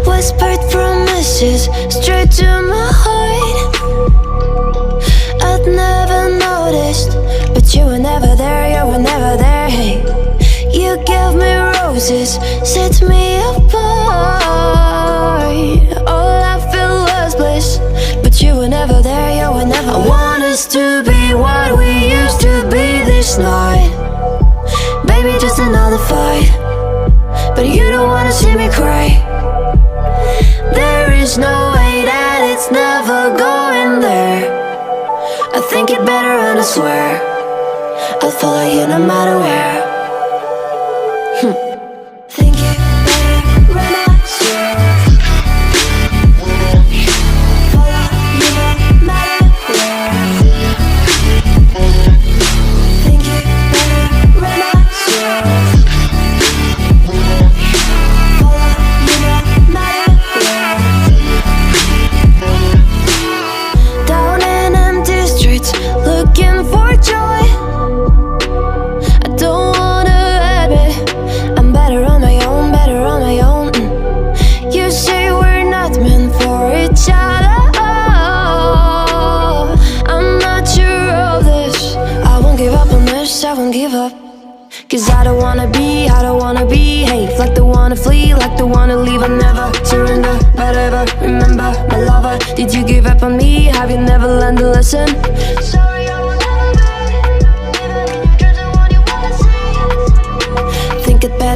Whispered promises straight to my heart. I'd never noticed, but you were never there, you were never there. Hey, you gave me roses, set me apart. All I felt was bliss, but you were never there, you were never there. I want us to be what we used to be this night. Baby, just another fight, but you don't wanna see me cry. There is no way that it's never going there. I think it better and I swear I'll follow you no matter where. Think it better and I swear follow you no matter where. Think it better and I swear follow you no matter where. Down in empty streets, looking for joy. I don't wanna admit I'm better on my own, better on my own. You say we're not meant for each other. I'm not sure of this. I won't give up on this, I won't give up. Cause I don't wanna be, I don't wanna be. Hey, like the wanna flee, like the wanna leave. I never surrender, but ever remember my lover. Did you give up on me? Have you never learned to listen? So